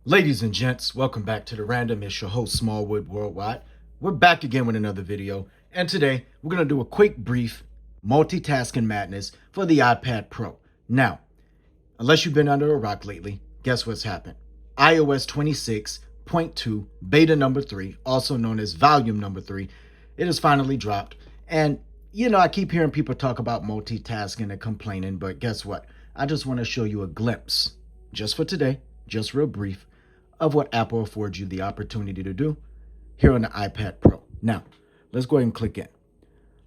Ladies and gents, welcome back to The Random. It's your host, SmallwoodWorldWide. We're back again with another video, and today we're going to do a quick, brief multitasking madness for the iPad Pro. Now, unless you've been under a rock lately, guess what's happened? iOS 26.2 beta number 3, also known as volume number 3, it has finally dropped. And, I keep hearing people talk about multitasking and complaining, but guess what? I just want to show you a glimpse, just for today, just real brief, of what Apple affords you the opportunity to do here on the iPad Pro. Now, let's go ahead and click in.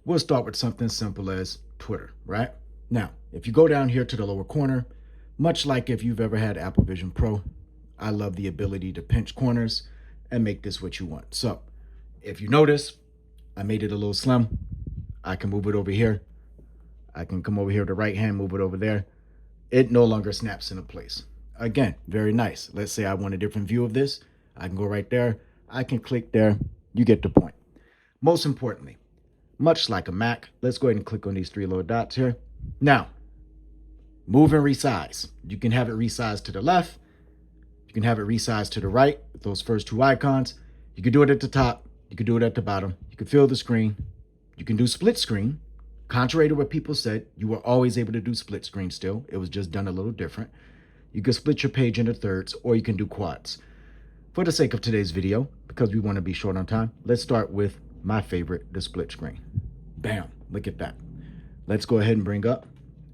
We'll start with something simple as Twitter, right? Now, if you go down here to the lower corner, much like if you've ever had Apple Vision Pro, I love the ability to pinch corners and make this what you want. So, if you notice, I made it a little slim. I can move it over here. I can come over here to the right hand, move it over there. It no longer snaps into place. Again, very nice. Let's say I want a different view of this. I can go right there. I can click there. You get the point. Most importantly, much like a Mac, let's go ahead and click on these three little dots here. Now, move and resize. You can have it resized to the left. You can have it resized to the right with those first two icons. You can do it at the top. You can do it at the bottom. You can fill the screen. You can do split screen. Contrary to what people said, you were always able to do split screen still. It was just done a little different. You can split your page into thirds, or you can do quads. For the sake of today's video, because we want to be short on time, let's start with my favorite, the split screen. Bam, look at that. Let's go ahead and bring up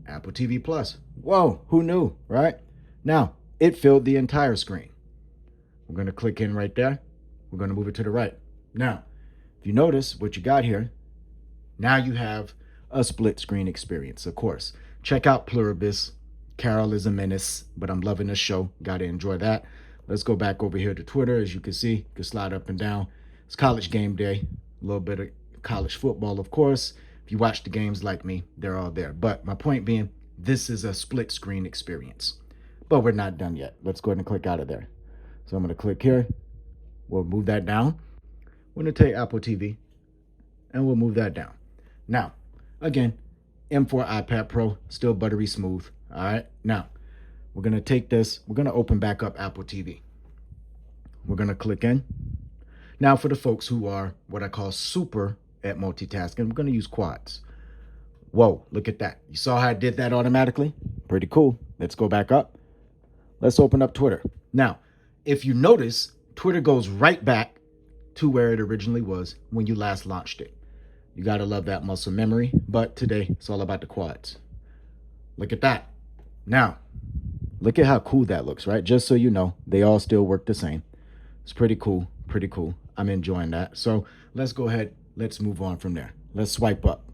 Apple TV Plus. Whoa, who knew, right? Now, it filled the entire screen. We're going to click in right there. We're going to move it to the right. Now, if you notice what you got here, now you have a split screen experience, of course. Check out Pluribus. Carol is a menace, but I'm loving the show. Got to enjoy that. Let's go back over here to Twitter. As you can see, you can slide up and down. It's college game day. A little bit of college football, of course. If you watch the games like me, they're all there. But my point being, this is a split screen experience. But we're not done yet. Let's go ahead and click out of there. So I'm going to click here. We'll move that down. We're going to take Apple TV, and we'll move that down. Now, again, M4 iPad Pro, still buttery smooth. All right, now we're going to take this. We're going to open back up Apple TV. We're going to click in. Now, for the folks who are what I call super at multitasking, we're going to use quads. Whoa, look at that. You saw how I did that automatically? Pretty cool. Let's go back up. Let's open up Twitter. Now, if you notice, Twitter goes right back to where it originally was when you last launched it. You got to love that muscle memory, but today it's all about the quads. Look at that. Now, look at how cool that looks, right? Just so you know, they all still work the same. It's pretty cool, pretty cool. I'm enjoying that. So let's go ahead. Let's move on from there. Let's swipe up.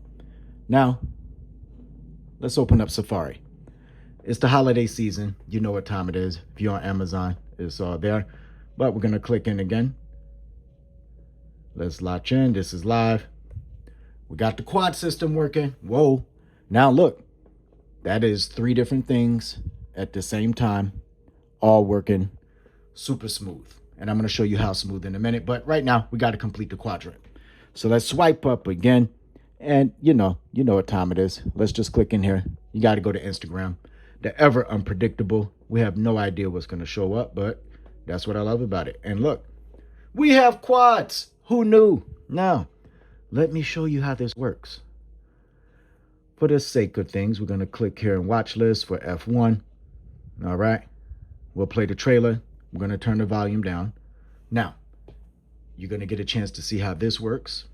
Now, let's open up Safari. It's the holiday season. You know what time it is. If you're on Amazon, it's all there. But we're going to click in again. Let's latch in. This is live. We got the quad system working. Whoa. Now look. That is 3 different things at the same time, all working super smooth. And I'm going to show you how smooth in a minute. But right now, we got to complete the quadrant. So let's swipe up again. And you know what time it is. Let's just click in here. You got to go to Instagram. The ever unpredictable. We have no idea what's going to show up, but that's what I love about it. And look, we have quads. Who knew? Now, let me show you how this works. For the sake of things, we're going to click here and watch list for F1. All right. We'll play the trailer. We're going to turn the volume down. Now, you're going to get a chance to see how this works.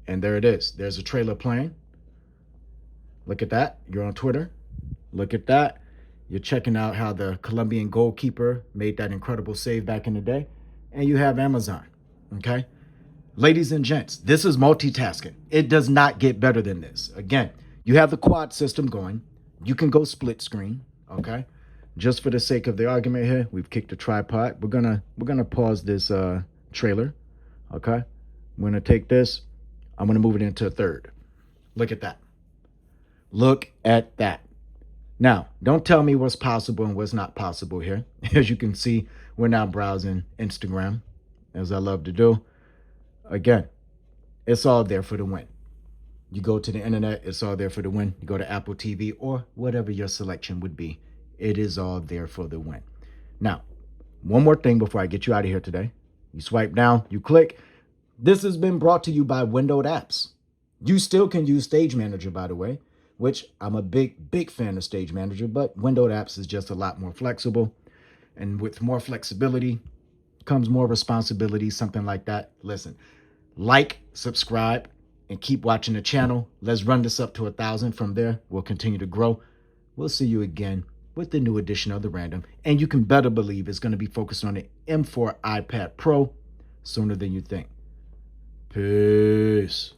And there it is. There's a trailer playing. Look at that. You're on Twitter. Look at that. You're checking out how the Colombian goalkeeper made that incredible save back in the day. And you have Amazon. Okay. Ladies and gents, this is multitasking. It does not get better than this. Again, you have the quad system going. You can go split screen, okay? Just for the sake of the argument here, we've kicked the tripod. We're gonna pause this trailer, okay? I'm gonna take this. I'm gonna move it into a third. Look at that. Look at that. Now, don't tell me what's possible and what's not possible here. As you can see, we're now browsing Instagram, as I love to do. Again, it's all there for the win. You go to the internet, it's all there for the win. You go to Apple TV or whatever your selection would be. It is all there for the win. Now, One more thing before I get you out of here today. You swipe down, you click. This has been brought to you by Windowed Apps. You still can use Stage Manager, by the way, which I'm a big fan of Stage Manager, but Windowed Apps is just a lot more flexible. And with more flexibility comes more responsibility, something like that. Listen, like, subscribe, and keep watching the channel. Let's run this up to 1,000. From there, we'll continue to grow. We'll see you again with the new edition of The Random. And you can better believe it's going to be focused on the M4 iPad Pro sooner than you think. Peace.